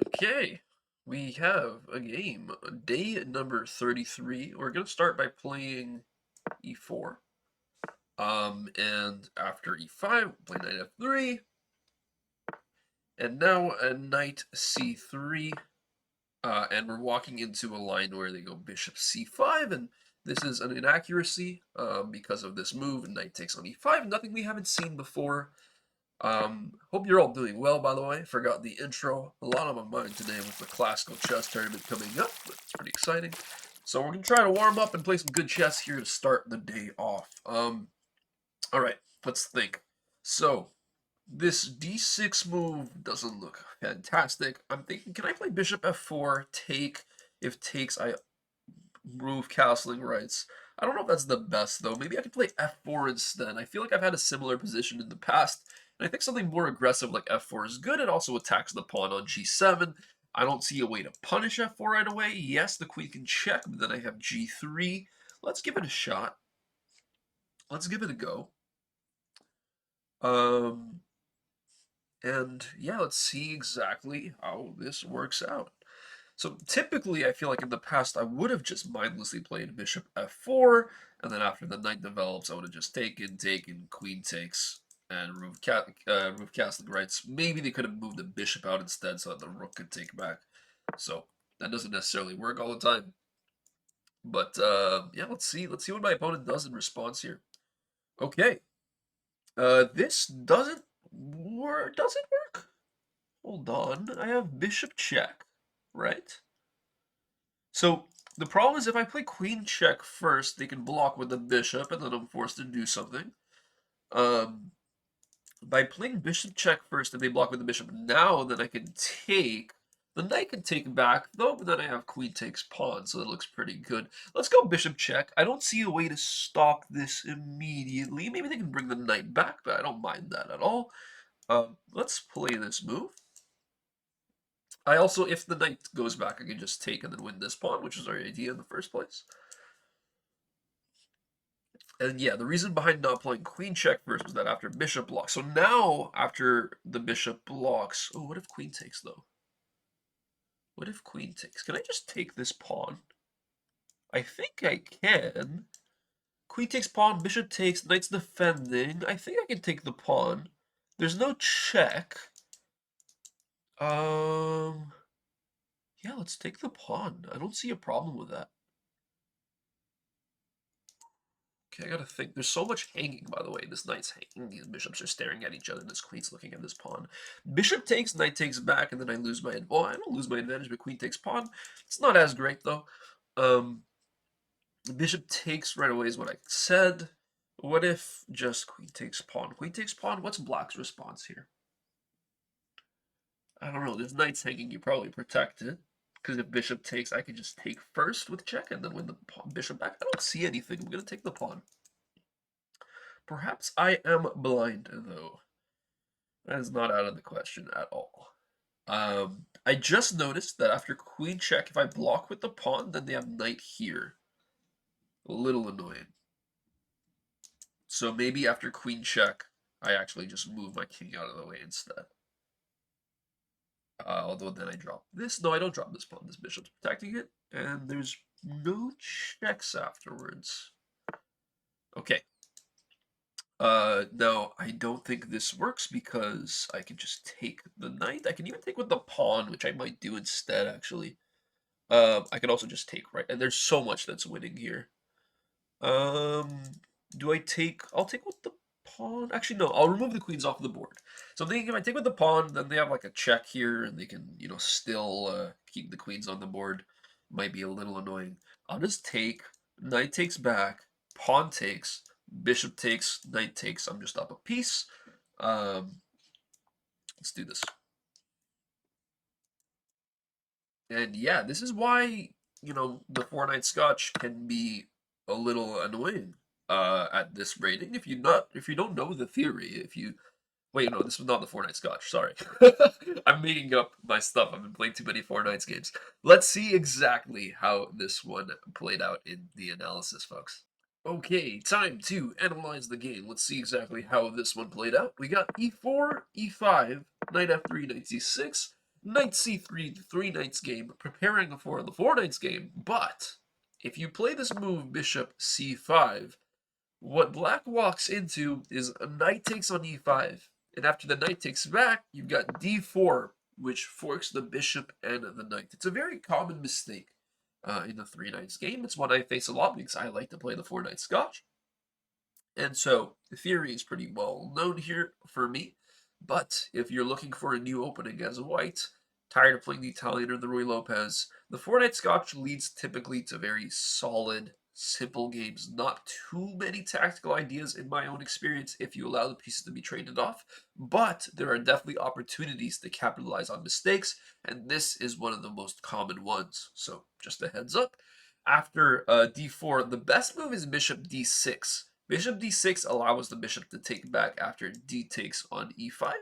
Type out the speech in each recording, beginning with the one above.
Okay, we have a game, day number 33. We're going to start by playing e4. And after e5, play knight f3. And now a knight c3. And we're walking into a line where they go bishop c5. And this is an inaccuracy because of this move. Knight takes on e5. Nothing we haven't seen before. Hope you're all doing well, by the way. Forgot the intro. A lot on my mind today with the classical chess tournament coming up, but it's pretty exciting. So we're going to try to warm up and play some good chess here to start the day off. All right, let's think. So, this d6 move doesn't look fantastic. I'm thinking, can I play bishop f4, take? If takes, I move castling rights. I don't know if that's the best, though. Maybe I could play f4 instead. I feel like I've had a similar position in the past, and I think something more aggressive like f4 is good. It also attacks the pawn on g7. I don't see a way to punish f4 right away. Yes, the queen can check, but then I have g3. Let's give it a shot. Let's give it a go. Um, and yeah, let's see exactly how this works out. So typically, I feel like in the past, I would have just mindlessly played bishop f4, and then after the knight develops, I would have just taken, queen takes, and remove castling rights. Maybe they could have moved the bishop out instead so that the rook could take back. So that doesn't necessarily work all the time. But yeah, let's see what my opponent does in response here. Okay, this doesn't work. Does it work? Hold on, I have bishop check, right? So the problem is if I play queen check first, they can block with the bishop, and then I'm forced to do something. Um, by playing bishop check first and they block with the bishop now, then I can take. The knight can take back, though, but then I have queen takes pawn, so it looks pretty good. Let's go bishop check. I don't see a way to stop this immediately. Maybe they can bring the knight back, but I don't mind that at all. Let's play this move. I also, if the knight goes back, I can just take and then win this pawn, which is our idea in the first place. And yeah, the reason behind not playing queen check first was that after bishop blocks. So now, after the bishop blocks... Oh, what if queen takes, though? What if queen takes? Can I just take this pawn? I think I can. Queen takes pawn, bishop takes, knight's defending. I think I can take the pawn. There's no check. Yeah, let's take the pawn. I don't see a problem with that. Okay, I gotta think. There's so much hanging, by the way. This knight's hanging. These bishops are staring at each other. This queen's looking at this pawn. Bishop takes, knight takes back, and then I lose my... Well, I don't lose my advantage, but queen takes pawn. It's not as great, though. Bishop takes right away is what I said. What if just queen takes pawn? Queen takes pawn? What's black's response here? I don't know. This knight's hanging. You probably protect it. Because if bishop takes, I can just take first with check and then win the pawn, bishop back. I don't see anything. I'm going to take the pawn. Perhaps I am blind, though. That is not out of the question at all. I just noticed that after queen check, if I block with the pawn, then they have knight here. A little annoying. So maybe after queen check, I actually just move my king out of the way instead. Although then I drop this. No, I don't drop this pawn. This bishop's protecting it. And there's no checks afterwards. Okay. No, I don't think this works because I can just take the knight. I can even take with the pawn, which I might do instead, actually. I can also just take, right? And there's so much that's winning here. Do I take... I'll take with the pawn. Actually, no, I'll remove the queens off the board. So I'm thinking if I take with the pawn, then they have like a check here, and they can, you know, still keep the queens on the board. Might be a little annoying. I'll just take, knight takes back, pawn takes, bishop takes, knight takes. I'm just up a piece. Let's do this. And yeah, this is why, you know, the four-knight Scotch can be a little annoying at this rating. If you don't know the theory, if you wait, no, this was not the four-knight Scotch. Sorry, I'm making up my stuff. I've been playing too many four-knights games. Let's see exactly how this one played out in the analysis, folks. Okay, time to analyze the game. Let's see exactly how this one played out. We got e4, e5, knight f3, knight c6. knight c3, the 3 knights game, preparing for the 4 knights game. But if you play this move, bishop c5, what black walks into is a knight takes on e5. And after the knight takes back, you've got d4, which forks the bishop and the knight. It's a very common mistake in the 3 knights game. It's one I face a lot because I like to play the 4 knight Scotch. And so the theory is pretty well known here for me. But if you're looking for a new opening as a white, tired of playing the Italian or the Ruy Lopez, the 4 knight Scotch leads typically to very solid, simple games. Not too many tactical ideas in my own experience if you allow the pieces to be traded off. But there are definitely opportunities to capitalize on mistakes, and this is one of the most common ones. So just a heads up. After d4, the best move is bishop d6. Bishop d6 allows the bishop to take back after d takes on e5,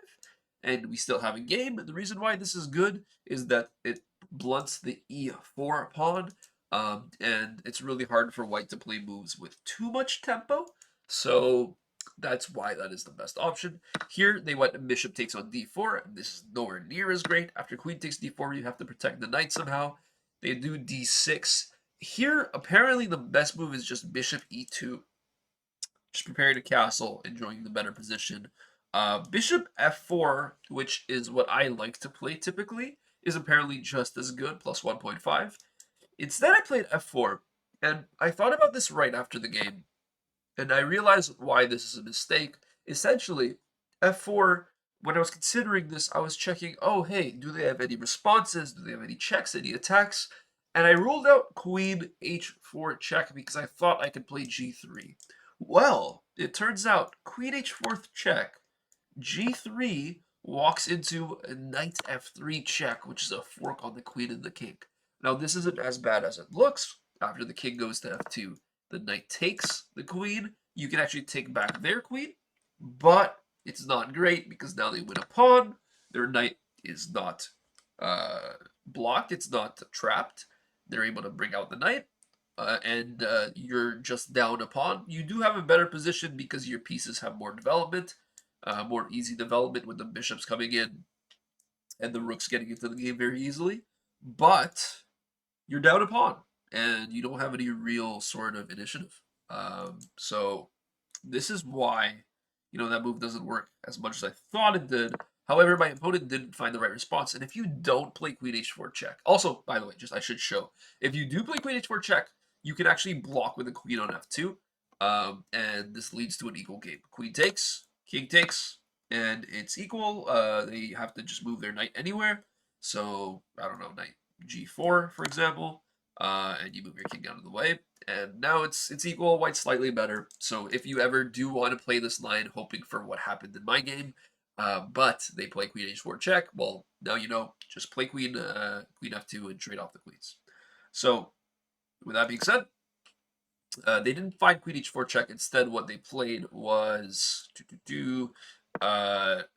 and we still have a game. The reason why this is good is that it blunts the e4 pawn, and it's really hard for white to play moves with too much tempo, so that's why that is the best option. Here, they went bishop takes on d4, and this is nowhere near as great. After queen takes d4, you have to protect the knight somehow. They do d6. Here, apparently the best move is just bishop e2. Just preparing a castle, enjoying the better position. Bishop f4, which is what I like to play typically, is apparently just as good, plus 1.5. Instead, I played f4, and I thought about this right after the game, and I realized why this is a mistake. Essentially, f4, when I was considering this, I was checking, oh, hey, do they have any responses? Do they have any checks, any attacks? And I ruled out queen h4 check because I thought I could play g3. Well, it turns out queen h4 check, g3 walks into a knight f3 check, which is a fork on the queen and the king. Now, this isn't as bad as it looks. After the king goes to f2, the knight takes the queen. You can actually take back their queen, but it's not great because now they win a pawn. Their knight is not blocked. It's not trapped. They're able to bring out the knight, and you're just down a pawn. You do have a better position because your pieces have more development, more easy development with the bishops coming in and the rooks getting into the game very easily. But you're down a pawn, and you don't have any real sort of initiative. So this is why, that move doesn't work as much as I thought it did. However, my opponent didn't find the right response. And if you don't play queen h4 check, also, by the way, just I should show, if you do play queen h4 check, you can actually block with the queen on f2. And this leads to an equal game. Queen takes, king takes, and it's equal. They have to just move their knight anywhere. So, I don't know, knight g4, for example, and you move your king out of the way, and now it's equal. White's slightly better. So if you ever do want to play this line, hoping for what happened in my game, but they play queen h4 check, well, now you know. Just play queen f2 and trade off the queens. So with that being said, they didn't find queen h4 check. Instead, what they played was c5.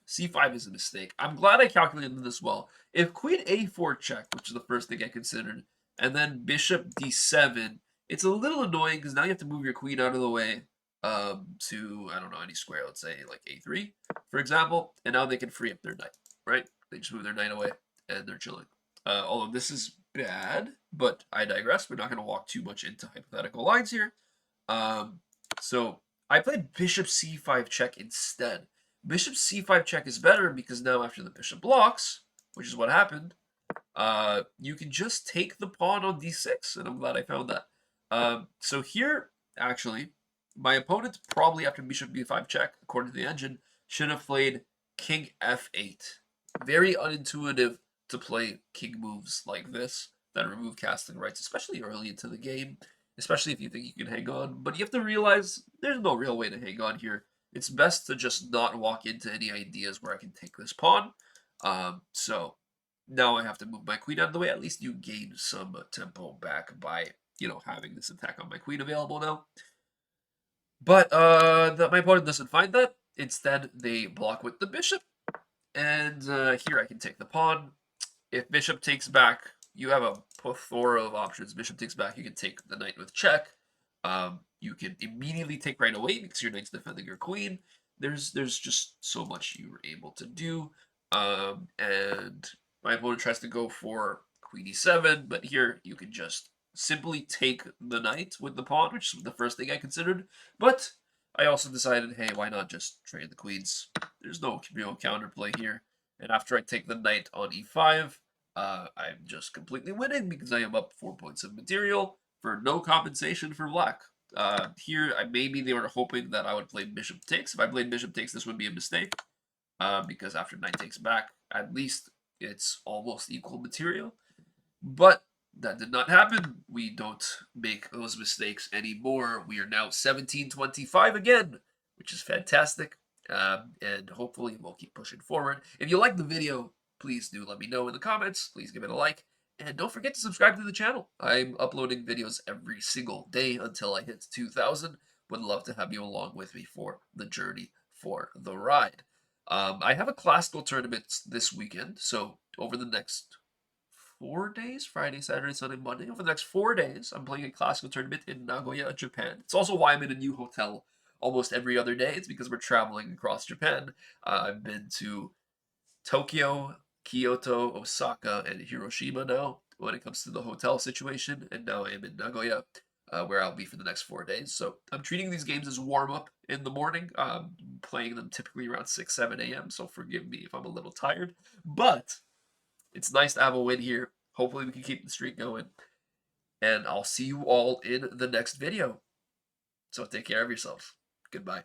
c5 is a mistake. I'm glad I calculated this well. If queen a4 check, which is the first thing I considered, and then bishop d7, it's a little annoying because now you have to move your queen out of the way to, I don't know, any square, let's say like a3, for example, and now they can free up their knight, right? They just move their knight away, and they're chilling. Although this is bad, but I digress. We're not going to walk too much into hypothetical lines here. So I played bishop c5 check instead. Bishop c5 check is better because now after the bishop blocks, which is what happened, you can just take the pawn on d6, and I'm glad I found that. So here, actually, my opponent probably after bishop b5 check, according to the engine, should have played king f8. Very unintuitive to play king moves like this that remove casting rights, especially early into the game, especially if you think you can hang on. But you have to realize there's no real way to hang on here. It's best to just not walk into any ideas where I can take this pawn. So now I have to move my queen out of the way. At least you gain some tempo back by, having this attack on my queen available now. But my opponent doesn't find that. Instead, they block with the bishop. And here I can take the pawn. If bishop takes back, you have a plethora of options. Bishop takes back, you can take the knight with check. You can immediately take right away because your knight's defending your queen. There's just so much you were able to do. And my opponent tries to go for queen e7, but here you can just simply take the knight with the pawn, which is the first thing I considered. But I also decided, hey, why not just trade the queens? There's no real counterplay here. And after I take the knight on e5, I'm just completely winning because I am up 4 points of material for no compensation for black. Here, maybe they were hoping that I would play bishop takes. If I played bishop takes, this would be a mistake. Because after knight takes back, at least it's almost equal material. But that did not happen. We don't make those mistakes anymore. We are now 17-25 again, which is fantastic. And hopefully we'll keep pushing forward. If you like the video, please do let me know in the comments. Please give it a like. And don't forget to subscribe to the channel. I'm uploading videos every single day until I hit 2,000. Would love to have you along with me for the journey, for the ride. I have a classical tournament this weekend, so over the next 4 days, Friday, Saturday, Sunday, Monday, over the next 4 days, I'm playing a classical tournament in Nagoya, Japan. It's also why I'm in a new hotel almost every other day. It's because we're traveling across Japan. I've been to Tokyo, Kyoto, Osaka, and Hiroshima now when it comes to the hotel situation, and now I am in Nagoya, where I'll be for the next 4 days. So I'm treating these games as warm up in the morning, playing them typically around 6, 7 a.m. So forgive me if I'm a little tired, but it's nice to have a win here. Hopefully we can keep the streak going, and I'll see you all in the next video. So take care of yourselves. Goodbye.